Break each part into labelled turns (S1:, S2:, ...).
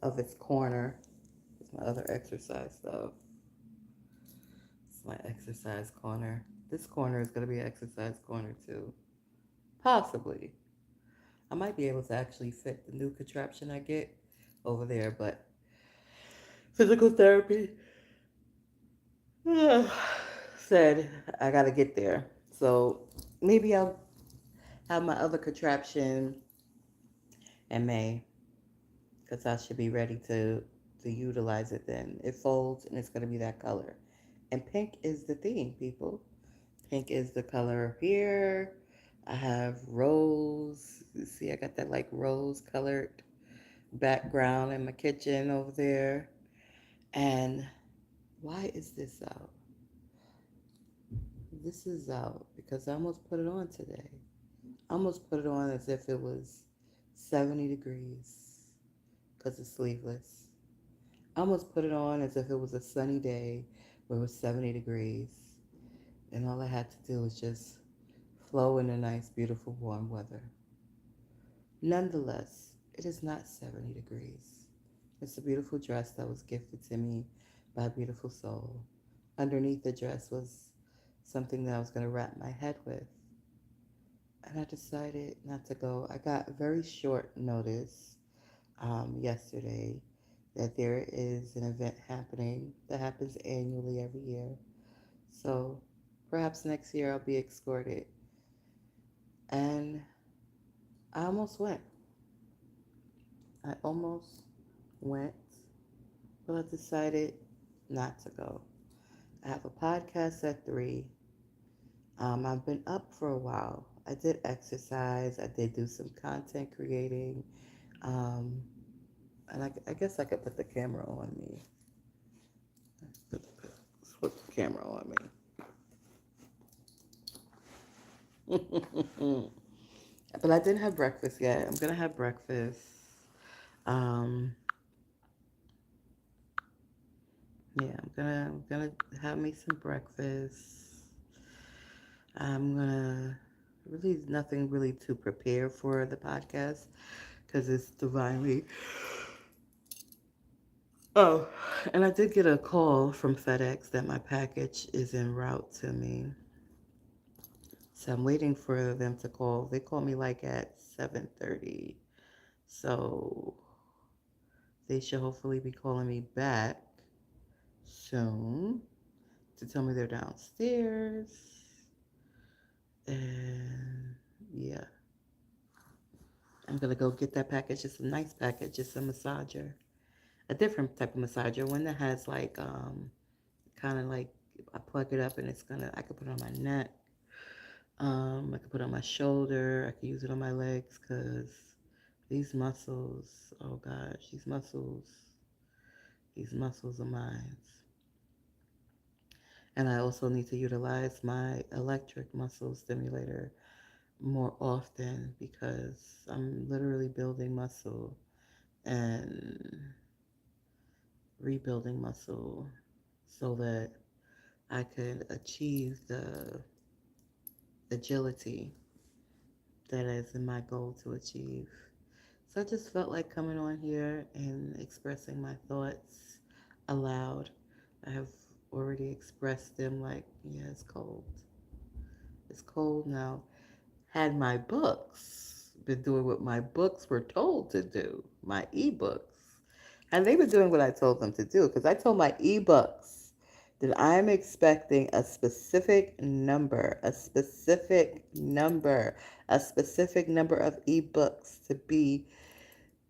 S1: of its corner. It's my other exercise stuff. It's my exercise corner. This corner is going to be an exercise corner too. Possibly. I might be able to actually fit the new contraption I get over there, but physical therapy said I got to get there. So maybe I'll have my other contraption in May because I should be ready to utilize it then. It folds and it's going to be that color. And pink is the theme, people. Pink is the color here. I have rose. You see, I got that like rose colored background in my kitchen over there. And why is this out? This is out because I almost put it on today. I almost put it on as if it was 70 degrees because it's sleeveless. I almost put it on as if it was a sunny day where it was 70 degrees. And all I had to do was just flow in the nice, beautiful, warm weather. Nonetheless, it is not 70 degrees. It's a beautiful dress that was gifted to me by a beautiful soul. Underneath the dress was something that I was going to wrap my head with. And I decided not to go. I got very short notice yesterday that there is an event happening that happens annually every year. So perhaps next year I'll be escorted. And I almost went. I almost went, but I decided not to go. I have a podcast at 3. I've been up for a while. I did exercise. I did do some content creating. Um, and I guess I could put the camera on me. Put the camera on me. But I didn't have breakfast yet. I'm going to have breakfast. Um, yeah, I'm gonna have me some breakfast. I'm gonna really nothing really to prepare for the podcast because it's divinely. Oh, and I did get a call from FedEx that my package is en route to me. So I'm waiting for them to call. They called me like at 7:30. So they should hopefully be calling me back soon to tell me they're downstairs. And yeah, I'm gonna go get that package. It's a nice package. It's a massager, a different type of massager, one that has like kind of like I plug it up and I could put it on my neck. I could put it on my shoulder. I could use it on my legs because these muscles, oh gosh, these muscles of mine. And I also need to utilize my electric muscle stimulator more often because I'm literally building muscle and rebuilding muscle so that I could achieve the agility that is in my goal to achieve. So I just felt like coming on here and expressing my thoughts aloud. I have already expressed them like, yeah, it's cold. It's cold now. Had my books been doing what my books were told to do, my ebooks, and they've been doing what I told them to do because I told my ebooks that I'm expecting a specific number of ebooks to be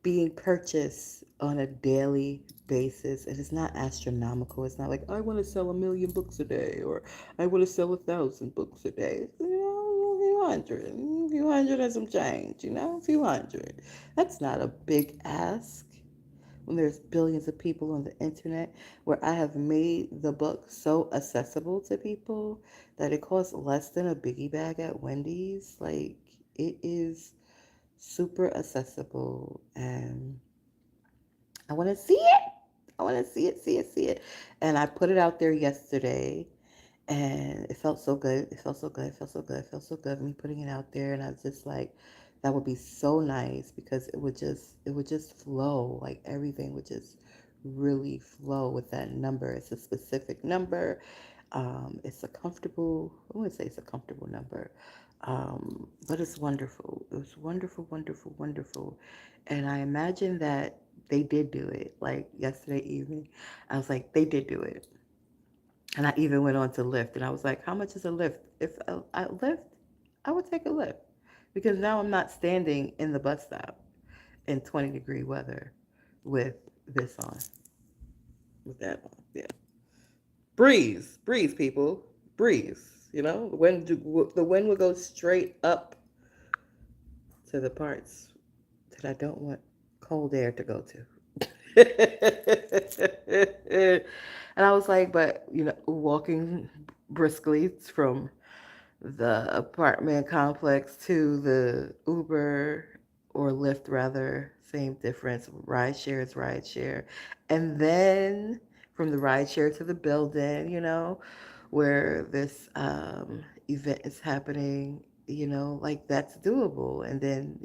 S1: being purchased on a daily basis. And it's not astronomical. It's not like I want to sell 1,000,000 books a day or I want to sell 1,000 books a day. A few hundred, a few hundred and some change, a few hundred. That's not a big ask when there's billions of people on the internet where I have made the book so accessible to people that it costs less than a biggie bag at Wendy's. Like it is super accessible and I want to see it. I want to see it. And I put it out there yesterday and it felt so good. It felt so good. It felt so good. It felt so good. Me putting it out there. And I was just like That would be so nice because it would just flow. Like everything would just really flow with that number. It's a specific number. It's a comfortable, I wouldn't say it's a comfortable number, but it's wonderful. It was wonderful, wonderful, wonderful. And I imagine that they did do it. Like yesterday evening, I was like, they did do it. And I even went on to Lyft, and I was like, how much is a Lyft? If I Lyft, I would take a Lyft because now I'm not standing in the bus stop in 20-degree weather with this on, with that on. Yeah. Breeze, breeze, people, breeze. The wind will go straight up to the parts that I don't want cold air to go to. And I was like, but walking briskly from the apartment complex to the Uber or Lyft, rather, same difference. Ride share is ride share. And then from the ride share to the building, where this event is happening, like that's doable. And then,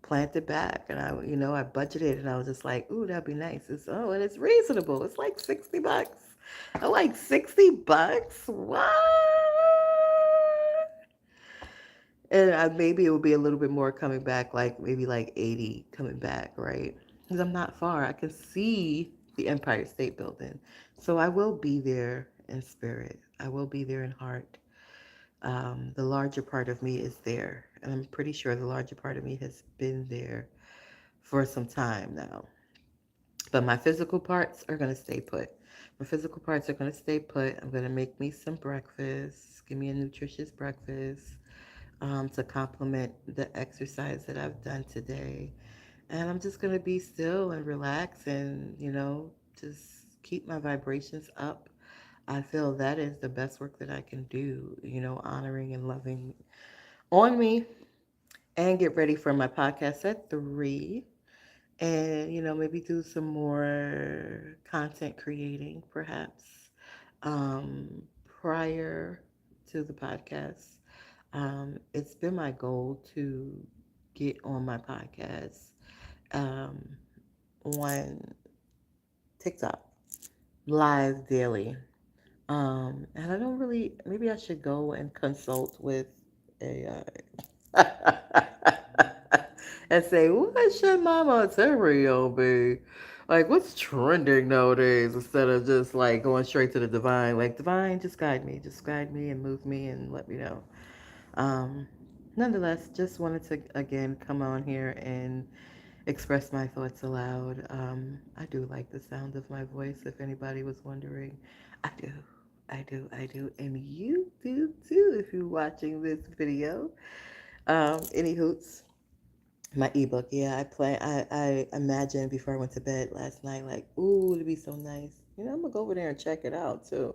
S1: plant it back. And I budgeted and I was just like, ooh, that'd be nice. And it's reasonable. It's like $60. I'm like, $60? What? And maybe it will be a little bit more coming back, like maybe like 80 coming back, right? Because I'm not far. I can see the Empire State Building. So I will be there in spirit. I will be there in heart. The larger part of me is there. And I'm pretty sure the larger part of me has been there for some time now. But my physical parts are going to stay put. My physical parts are going to stay put. I'm going to make me some breakfast. Give me a nutritious breakfast to complement the exercise that I've done today. And I'm just going to be still and relax and, just keep my vibrations up. I feel that is the best work that I can do, honoring and loving on me, and get ready for my podcast at 3. And, maybe do some more content creating perhaps prior to the podcast. It's been my goal to get on my podcast um, on TikTok live daily. And I don't really, maybe I should go and consult with AI and say, what should my material be? Like, what's trending nowadays instead of just like going straight to the divine? Like, divine, just guide me and move me and let me know. Um, Nonetheless, just wanted to again come on here and express my thoughts aloud. I do like the sound of my voice, if anybody was wondering. I do. I do. I do. And you do too if you're watching this video. Any hoots? My ebook, yeah, I imagined before I went to bed last night, like, ooh, it'd be so nice. I'm gonna go over there and check it out too.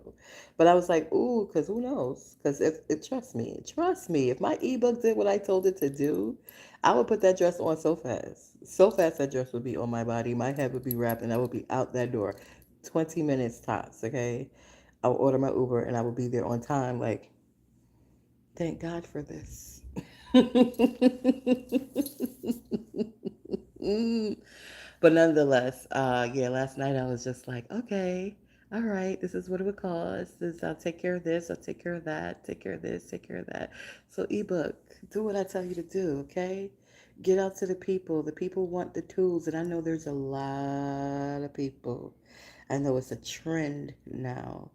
S1: But I was like, ooh, because who knows? Because if trust me, if my ebook did what I told it to do, I would put that dress on so fast. So fast that dress would be on my body. My head would be wrapped and I would be out that door. 20 minutes tops, okay? I would order my Uber and I would be there on time. Like, thank God for this. But nonetheless, yeah, last night I was just like, okay, all right, this is what it would cost. I'll take care of this, I'll take care of that, take care of this, take care of that. So, ebook, do what I tell you to do, okay? Get out to the people. The people want the tools, and I know there's a lot of people. I know it's a trend now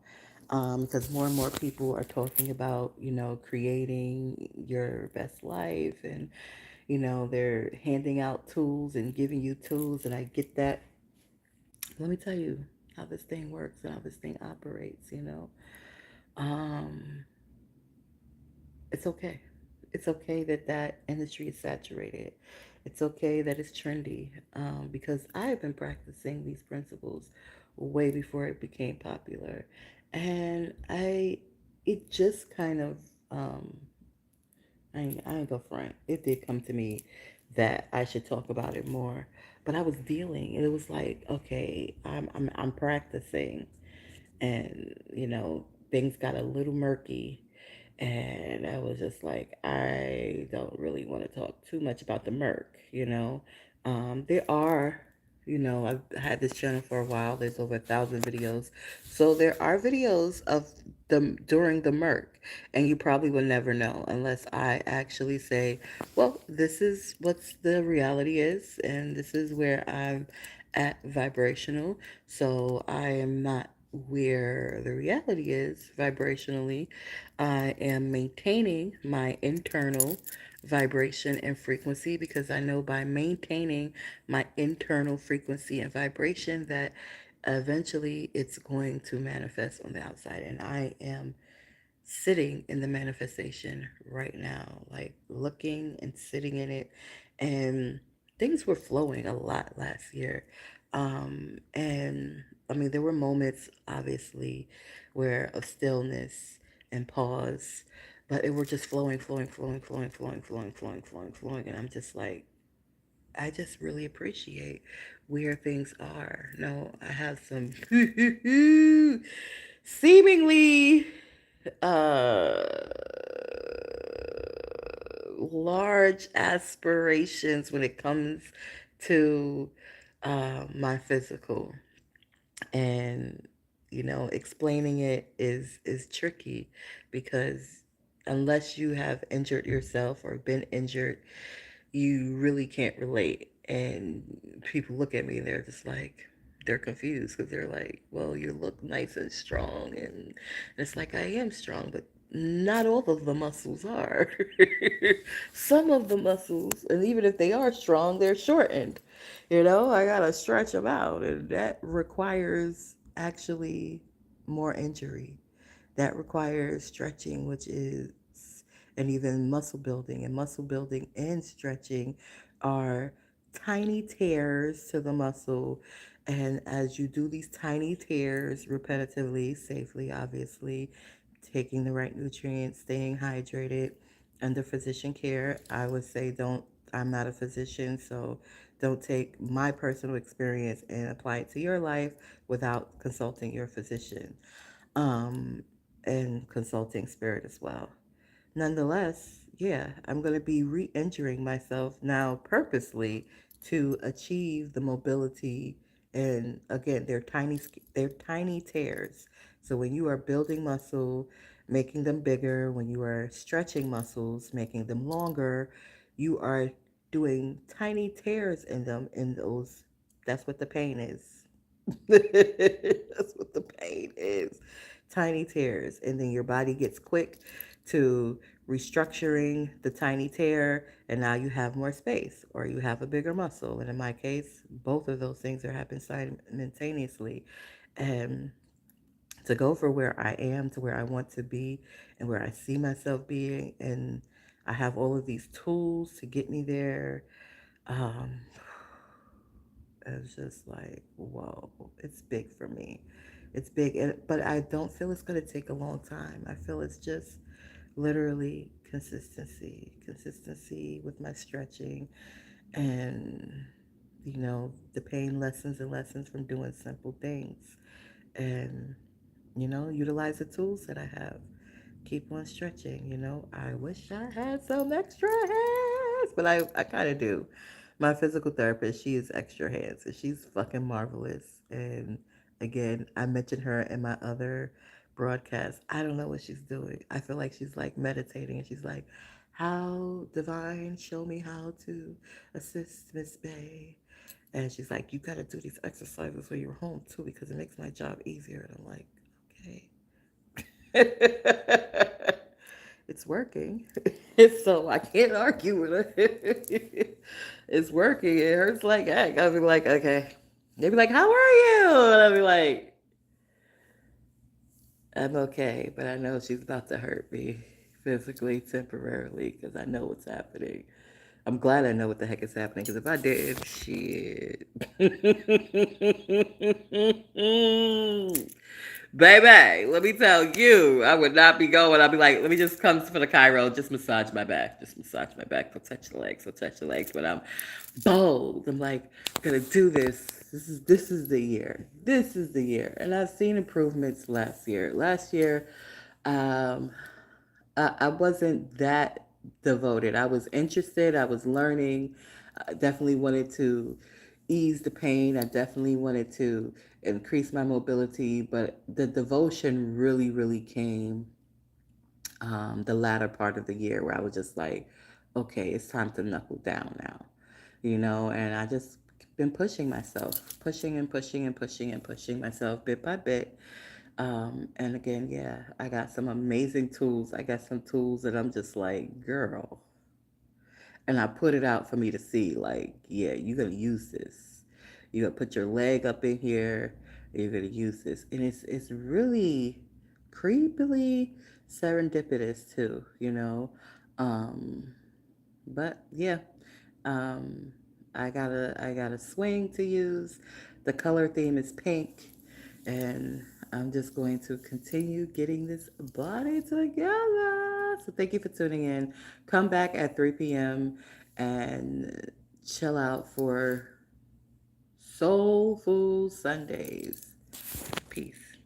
S1: because more and more people are talking about, creating your best life, and they're handing out tools and giving you tools, and I get that. Let me tell you how this thing works and how this thing operates. Um, it's okay. It's okay that that industry is saturated. It's okay that it's trendy because I have been practicing these principles way before it became popular, and it just kind of I ain't go front. It did come to me that I should talk about it more, but I was dealing, and it was like, okay, I'm practicing, and things got a little murky, And I was just like, I don't really want to talk too much about the murk. There are, I've had this channel for a while. There's over 1,000 videos. So there are videos of them during the murk. And you probably will never know unless I actually say, well, this is what the reality is. And this is where I'm at vibrational. So I am not where the reality is vibrationally. I am maintaining my internal vibration and frequency because I know by maintaining my internal frequency and vibration that eventually it's going to manifest on the outside. And I am sitting in the manifestation right now, like looking and sitting in it. And things were flowing a lot last year. And I mean, there were moments, obviously, where of stillness and pause, but it were just flowing, flowing, flowing, flowing, flowing, flowing, flowing, flowing, flowing. And I'm just like, I just really appreciate where things are. No, I have some seemingly uh large aspirations when it comes to my physical, and explaining it is tricky because unless you have injured yourself or been injured, you really can't relate. And people look at me and they're just like, they're confused because they're like, well, you look nice and strong. And it's like, I am strong, but not all of the muscles are. Some of the muscles, and even if they are strong, they're shortened. I got to stretch them out. And that requires actually more injury. That requires stretching, which is, and even muscle building. And muscle building and stretching are tiny tears to the muscle. And as you do these tiny tears repetitively, safely, obviously, taking the right nutrients, staying hydrated, under physician care, I would say I'm not a physician, so don't take my personal experience and apply it to your life without consulting your physician, um, and consulting spirit as well. Nonetheless, yeah, I'm going to be re injuring myself now purposely to achieve the mobility. And again, they're tiny tears. So when you are building muscle, making them bigger, when you are stretching muscles, making them longer, you are doing tiny tears in them. In those, that's what the pain is. That's what the pain is. Tiny tears. And then your body gets quick to restructuring the tiny tear, and now you have more space or you have a bigger muscle. And in my case, both of those things are happening simultaneously. And to go for where I am to where I want to be and where I see myself being, and I have all of these tools to get me there. Um, it's just like, whoa, it's big for me. It's big, but I don't feel it's going to take a long time. I feel it's just literally consistency with my stretching, and the pain lessons and lessons from doing simple things, and utilize the tools that I have. Keep on stretching. I wish I had some extra hands, but I kind of do. My physical therapist, she is extra hands, and she's fucking marvelous. And again, I mentioned her in my other broadcast. I don't know what she's doing. I feel like she's like meditating, and she's like, "How divine, show me how to assist Miss Bay." And she's like, "You got to do these exercises when you're home too, because it makes my job easier." And I'm like, okay. It's working. So I can't argue with her. It's working. It hurts like heck. I'll be like, okay. They'll be like, how are you? And I'll be like, I'm okay, but I know she's about to hurt me physically, temporarily, because I know what's happening. I'm glad I know what the heck is happening, because if I didn't, shit. Baby, let me tell you, I would not be going. I'd be like, let me just come for the Cairo, just massage my back. Just massage my back. Don't touch the legs. Don't touch the legs. But I'm bold. I'm like, I'm gonna do this. This is the year. This is the year. And I've seen improvements last year. Last year, um, I wasn't that devoted. I was interested. I was learning. I definitely wanted to ease the pain. I definitely wanted to increase my mobility. But the devotion really, really came the latter part of the year where I was just like, okay, it's time to knuckle down now, and I just been pushing myself, pushing and pushing and pushing and pushing myself bit by bit. And again, yeah, I got some amazing tools. I got some tools that I'm just like, girl. And I put it out for me to see, like, yeah, you're going to use this. You're going to put your leg up in here. You're going to use this. And it's really creepily serendipitous, too, Um, but yeah, um, I got a swing to use. The color theme is pink, and I'm just going to continue getting this body together. So thank you for tuning in. Come back at 3 p.m. and chill out for Soul Food Sundays. Peace.